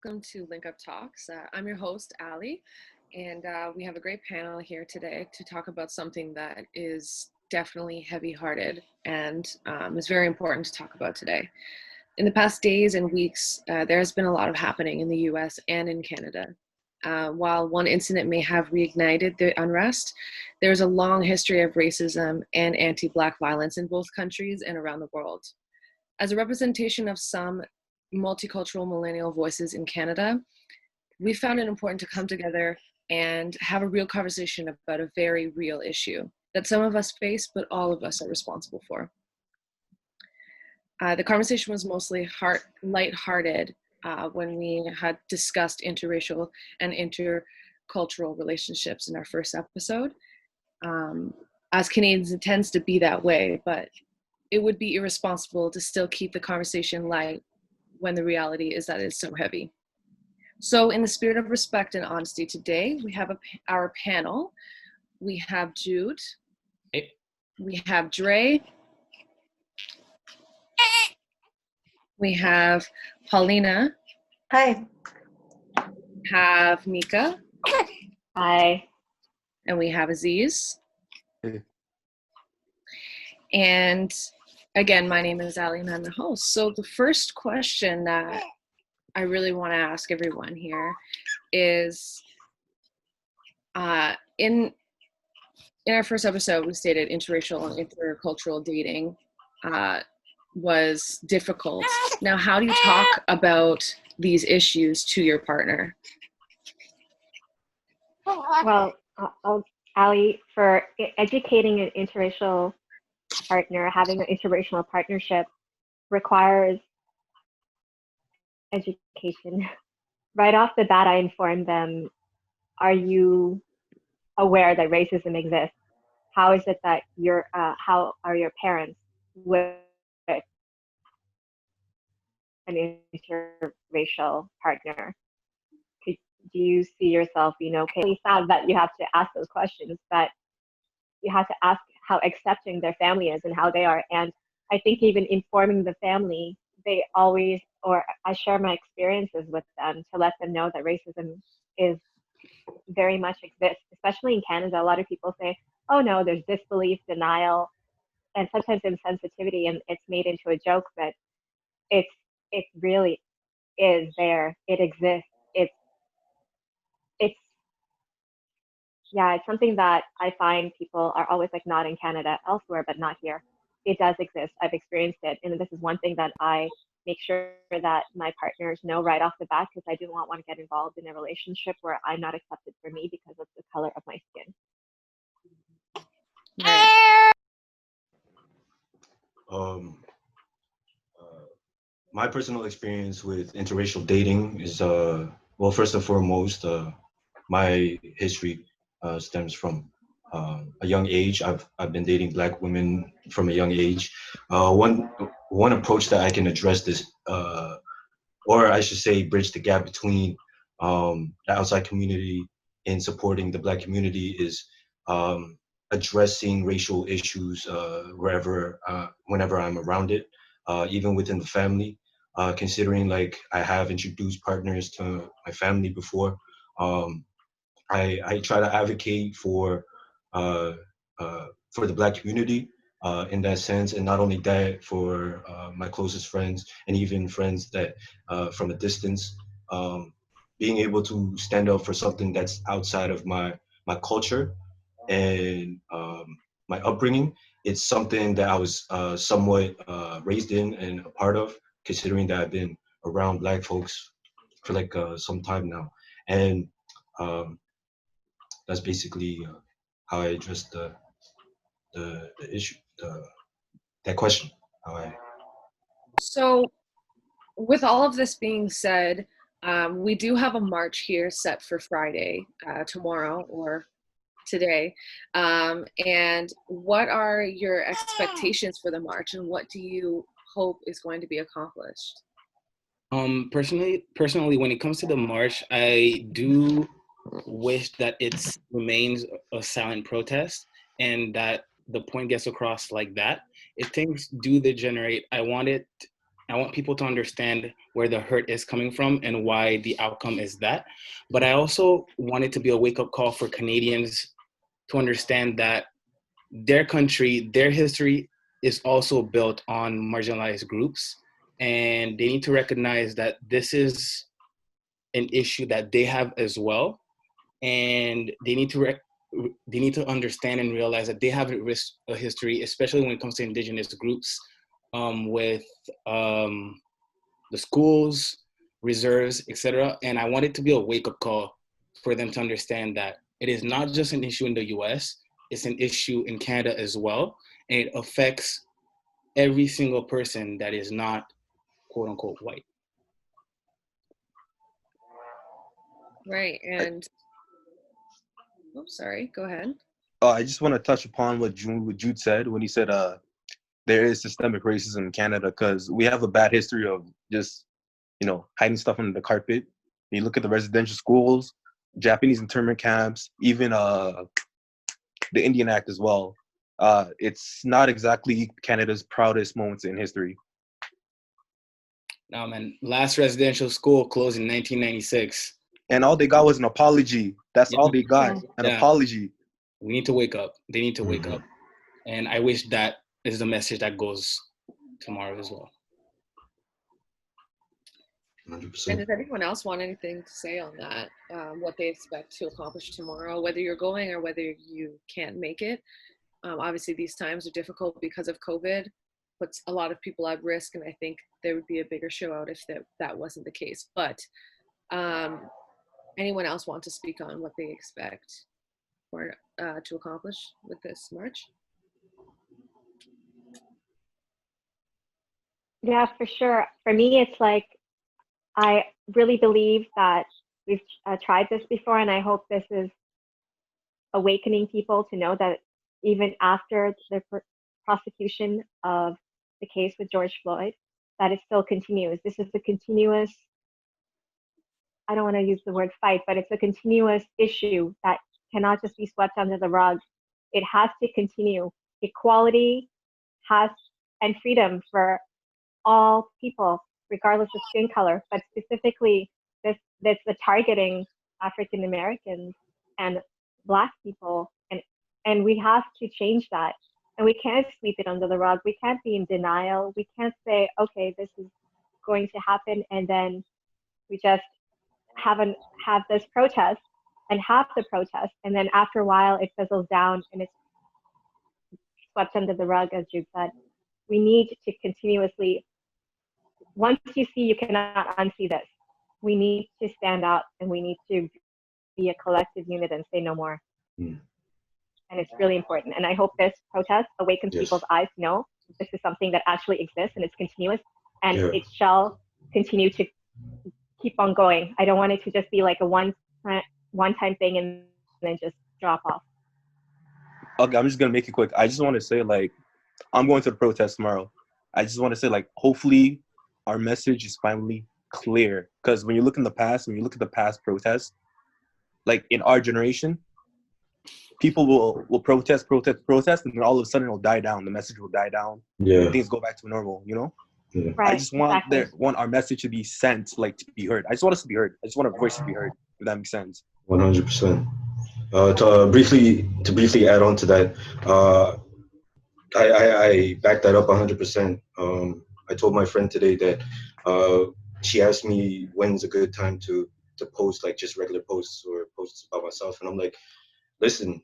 welcome to Link Up Talks. I'm your host, Ali, and we have a great panel here today to talk about something that is definitely heavy hearted and is very important to talk about today. In the past days and weeks, there has been a lot of happening in the US and in Canada. While one incident may have reignited the unrest, there's a long history of racism and anti Black violence in both countries and around the world. As a representation of some multicultural millennial voices in Canada, we found it important to come together and have a real conversation about a very real issue that some of us face, but all of us are responsible for. The conversation was mostly lighthearted when we had discussed interracial and intercultural relationships in our first episode. As Canadians, it tends to be that way, but it would be irresponsible to still keep the conversation light when the reality is that it's so heavy. So in the spirit of respect and honesty today, we have our panel. We have Jude. Hey. We have Dre. We have Paulina. Hi. We have Mika. Hi. And we have Aziz. Hey. And again, my name is Ali and I'm the host. So the first question that I really want to ask everyone here is, in our first episode, we stated interracial and intercultural dating was difficult. Now, how do you talk about these issues to your partner? Well, Ali, for educating an interracial partner, having an interracial partnership requires education. Right off the bat, I informed them, are you aware that racism exists? How is it that how are your parents with an interracial partner? Do you see yourself being okay? It's sad that you have to ask those questions, but you have to ask how accepting their family is and how they are. And I think even informing the family, they always, or I share my experiences with them to let them know that racism is very much exists, especially in Canada. A lot of people say, oh no, there's disbelief, denial, and sometimes insensitivity, and it's made into a joke, but it really is there. It exists. It's something that I find people are always like, not in Canada, elsewhere, but not here. It does exist. I've experienced it. And this is one thing that I make sure that my partners know right off the bat, because I do not want to get involved in a relationship where I'm not accepted for me because of the color of my skin. Right. My personal experience with interracial dating is, well, first and foremost, my history stems from a young age. I've been dating Black women from a young age. One approach that I can address this, or I should say, bridge the gap between the outside community and supporting the Black community is addressing racial issues whenever I'm around it, even within the family. Considering like I have introduced partners to my family before, I try to advocate for the Black community in that sense, and not only that, for my closest friends and even friends that from a distance, being able to stand up for something that's outside of my culture and my upbringing. It's something that I was somewhat raised in and a part of, considering that I've been around Black folks for like some time now. And that's basically how I address the issue, that question. So with all of this being said, we do have a march here set for Friday, tomorrow or today. And what are your expectations for the march, and what do you hope is going to be accomplished? Personally, when it comes to the march, I do wish that it remains a silent protest and that the point gets across like that. If things do degenerate, I want it I want people to understand where the hurt is coming from and why the outcome is that. But I also want it to be a wake-up call for Canadians to understand that their country, their history is also built on marginalized groups. And they need to recognize that this is an issue that they have as well. And they need to understand and realize that they have a history, especially when it comes to Indigenous groups, with the schools, reserves, etc. And I want it to be a wake-up call for them to understand that it is not just an issue in the US, it's an issue in Canada as well. And it affects every single person that is not quote unquote white. Right. And oh, sorry, go ahead. I just want to touch upon what Jude said when he said there is systemic racism in Canada, because we have a bad history of just, hiding stuff under the carpet. You look at the residential schools, Japanese internment camps, even the Indian Act as well. It's not exactly Canada's proudest moments in history. No, man, last residential school closed in 1996. And all they got was an apology. That's all they got, an apology. We need to wake up. They need to wake up. And I wish that is the message that goes tomorrow as well. 100%. And does anyone else want anything to say on that? What they expect to accomplish tomorrow, whether you're going or whether you can't make it? Obviously, these times are difficult because of COVID, puts a lot of people at risk, and I think there would be a bigger show out if that wasn't the case. But anyone else want to speak on what they expect for to accomplish with this march? Yeah, for sure. For me, it's like, I really believe that we've tried this before, and I hope this is awakening people to know that even after the prosecution of the case with George Floyd, that it still continues. This is a continuous, I don't want to use the word fight, but it's a continuous issue that cannot just be swept under the rug. It has to continue. Equality has, and freedom for all people, regardless of skin color, but specifically that's the targeting African Americans and Black people, and we have to change that. And we can't sweep it under the rug. We can't be in denial. We can't say, okay, this is going to happen, and then we just have this protest and have the protest, and then after a while it fizzles down and it's swept under the rug, as you said. We need to continuously, once you see, you cannot unsee this. We need to stand up, and we need to be a collective unit and say no more. And it's really important. And I hope this protest awakens people's eyes to know this is something that actually exists, and it's continuous, and it shall continue to keep on going. I don't want it to just be like a one-time thing and then just drop off. Okay, I'm just gonna make it quick. I just want to say, like, I'm going to the protest tomorrow. I just want to say, like, hopefully our message is finally clear. Because when you look in the past, when you look at the past protests, like in our generation, people will protest, and then all of a sudden it'll die down. The message will die down. And things go back to normal, Right, I just want our message to be sent, like, to be heard. I just want us to be heard. I just want our voice to be heard, if that makes sense. 100%. To briefly add on to that, I back that up 100%. I told my friend today that she asked me when's a good time to post, like, just regular posts or posts about myself, and I'm like, listen,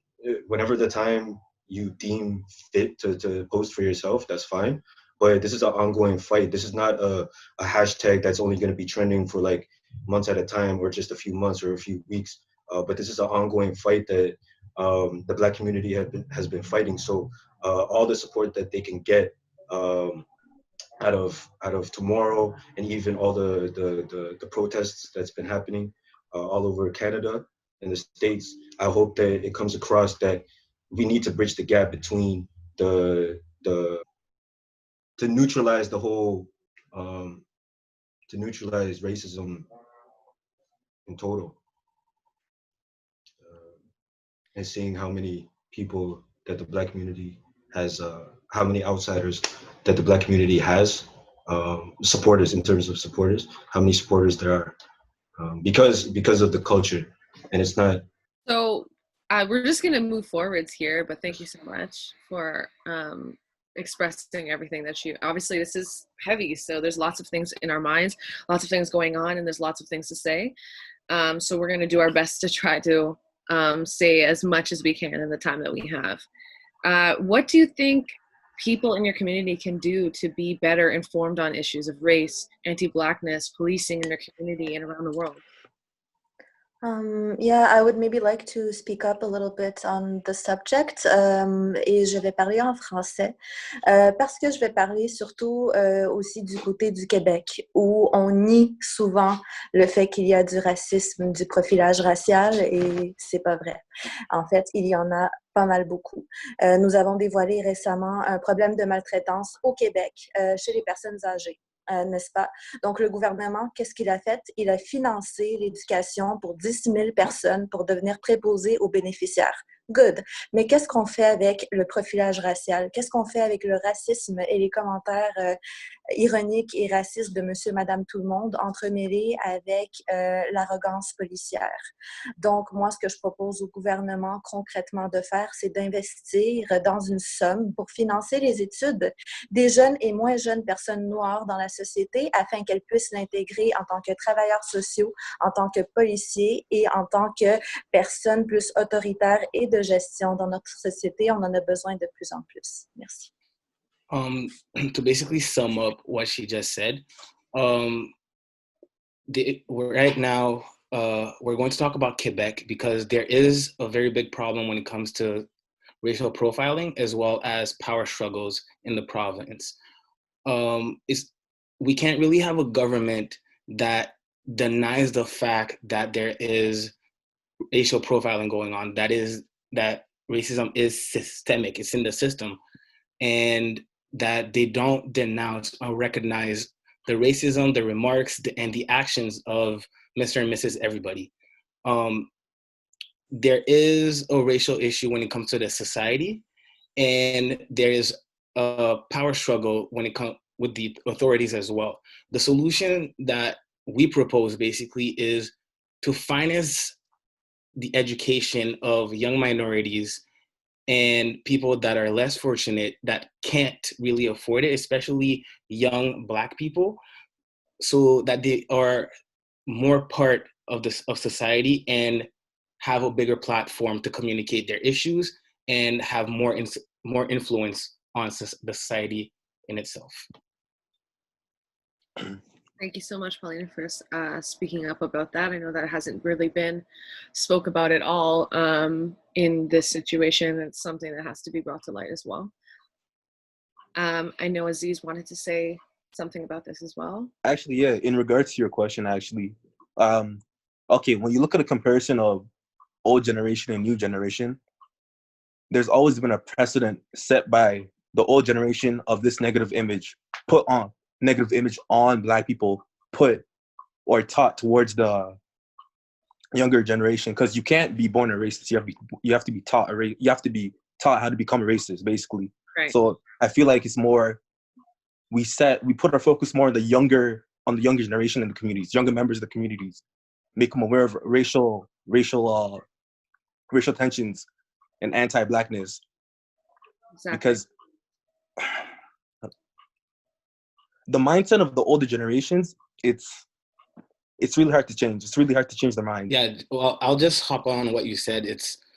whenever the time you deem fit to post for yourself, that's fine. But this is an ongoing fight. This is not a hashtag that's only going to be trending for like months at a time or just a few months or a few weeks. But this is an ongoing fight that the Black community has been fighting. So all the support that they can get out of tomorrow, and even all the protests that's been happening all over Canada and the States, I hope that it comes across that we need to bridge the gap between to neutralize the whole to neutralize racism in total, and seeing how many people that the Black community has, how many outsiders that the Black community has, supporters, in terms of supporters, how many supporters there are, because of the culture, and it's not. So we're just going to move forwards here, but thank you so much for expressing everything that you, obviously this is heavy, so there's lots of things in our minds, lots of things going on, and there's lots of things to say. So we're going to do our best to try to say as much as we can in the time that we have. What do you think people in your community can do to be better informed on issues of race, anti-Blackness, policing in their community and around the world? Yeah, I would maybe like to speak up a little bit on the subject, et je vais parler en français parce que je vais parler surtout aussi du côté du Québec où on nie souvent le fait qu'il y a du racisme, du profilage racial, et c'est pas vrai. En fait, il y en a pas mal beaucoup. Nous avons dévoilé récemment un problème de maltraitance au Québec chez les personnes âgées. N'est-ce pas? Donc, le gouvernement, qu'est-ce qu'il a fait? Il a financé l'éducation pour 10 000 personnes pour devenir préposés aux bénéficiaires. Good. Mais qu'est-ce qu'on fait avec le profilage racial? Qu'est-ce qu'on fait avec le racisme et les commentaires ironiques et racistes de monsieur, madame, tout le monde, entremêlés avec l'arrogance policière? Donc, moi, ce que je propose au gouvernement concrètement de faire, c'est d'investir dans une somme pour financer les études des jeunes et moins jeunes personnes noires dans la société afin qu'elles puissent l'intégrer en tant que travailleurs sociaux, en tant que policiers et en tant que personnes plus autoritaires et de gestion dans notre société. On en a besoin de plus en plus. Merci. To basically sum up what she just said, right now we're going to talk about Quebec because there is a very big problem when it comes to racial profiling as well as power struggles in the province. We can't really have a government that denies the fact that there is racial profiling going on. That racism is systemic, it's in the system, and that they don't denounce or recognize the racism, the remarks, and the actions of Mr. and Mrs. Everybody. There is a racial issue when it comes to the society, and there is a power struggle when it comes with the authorities as well. The solution that we propose basically is to finance the education of young minorities and people that are less fortunate that can't really afford it, especially young Black people, so that they are more part of society and have a bigger platform to communicate their issues and have more influence on the society in itself. Thank you so much, Paulina, for speaking up about that. I know that hasn't really been spoke about at all in this situation. It's something that has to be brought to light as well. I know Aziz wanted to say something about this as well. Actually, yeah, in regards to your question, actually, okay, when you look at a comparison of old generation and new generation, there's always been a precedent set by the old generation of this negative image on Black people, put or taught towards the younger generation, because you can't be born a racist. You have to be taught how to become a racist, basically. Right. So I feel like it's more we put our focus more on the younger generation in the communities, younger members of the communities, make them aware of racial tensions and anti-Blackness. Exactly. Because the mindset of the older generations, it's really hard to change. It's really hard to change their mind. Yeah, well, I'll just hop on what you said.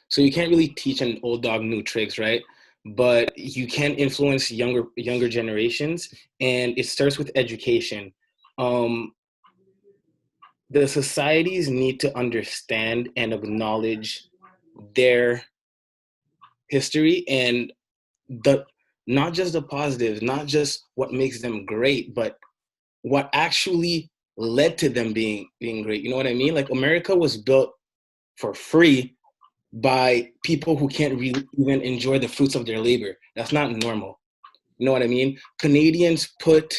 So you can't really teach an old dog new tricks, right? But you can influence younger generations, and it starts with education. The societies need to understand and acknowledge their history, and not just the positives, not just what makes them great, but what actually led to them being great. You know what I mean? Like, America was built for free by people who can't really even enjoy the fruits of their labor. That's not normal. You know what I mean? Canadians put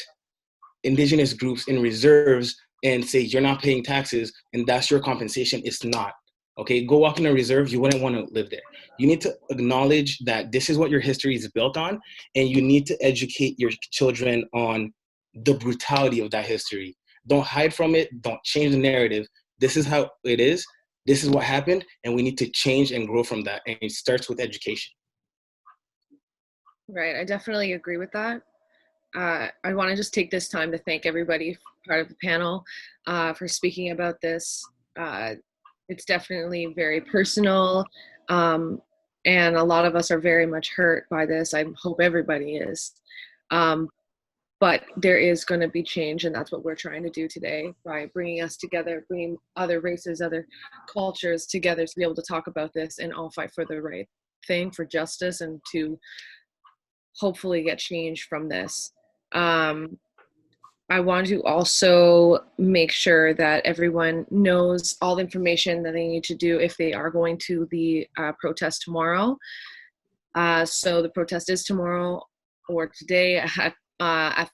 Indigenous groups in reserves and say, you're not paying taxes and that's your compensation. It's not. Okay, go walk in a reserve, you wouldn't want to live there. You need to acknowledge that this is what your history is built on, and you need to educate your children on the brutality of that history. Don't hide from it. Don't change the narrative. This is how it is. This is what happened, and we need to change and grow from that. And it starts with education. Right, I definitely agree with that. I want to just take this time to thank everybody part of the panel for speaking about this. It's definitely very personal, and a lot of us are very much hurt by this. I hope everybody is. But there is going to be change, and that's what we're trying to do today by bringing us together, bringing other races, other cultures together to be able to talk about this and all fight for the right thing, for justice, and to hopefully get change from this. I want to also make sure that everyone knows all the information that they need to do if they are going to the protest tomorrow. So the protest is tomorrow or today at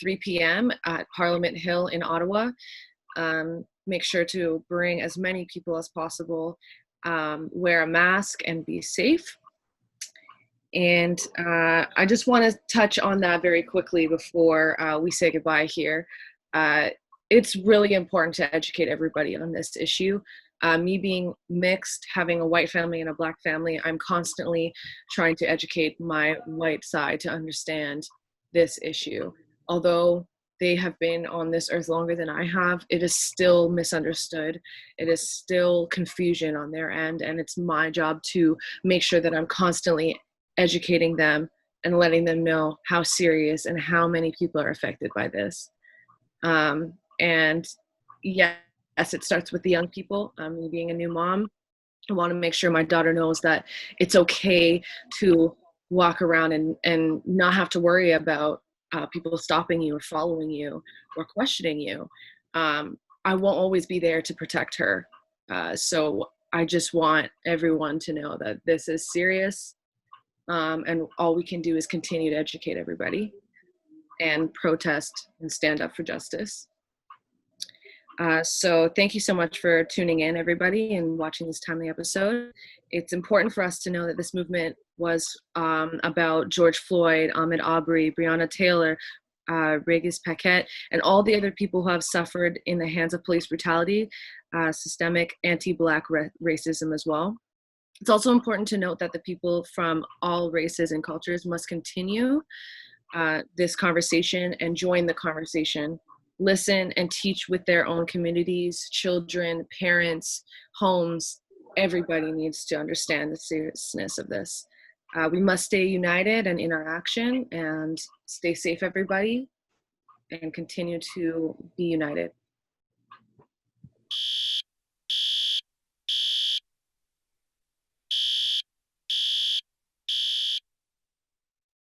3 p.m. at Parliament Hill in Ottawa. Make sure to bring as many people as possible, wear a mask, and be safe. And I just want to touch on that very quickly before we say goodbye here. It's really important to educate everybody on this issue. Me being mixed, having a white family and a black family, I'm constantly trying to educate my white side to understand this issue. Although they have been on this earth longer than I have, it is still misunderstood. It is still confusion on their end, and it's my job to make sure that I'm constantly educating them and letting them know how serious and how many people are affected by this. And yes, it starts with the young people. Me being a new mom, I want to make sure my daughter knows that it's okay to walk around and not have to worry about people stopping you or following you or questioning you. I won't always be there to protect her. So I just want everyone to know that this is serious. And all we can do is continue to educate everybody and protest and stand up for justice. So thank you so much for tuning in, everybody, and watching this timely episode. It's important for us to know that this movement was about George Floyd, Ahmaud Arbery, Breonna Taylor, Regis Paquette, and all the other people who have suffered in the hands of police brutality, systemic anti-Black racism as well. It's also important to note that the people from all races and cultures must continue this conversation and join the conversation. Listen and teach with their own communities, children, parents, homes. Everybody needs to understand the seriousness of this. We must stay united and in our action, and stay safe, everybody, and continue to be united.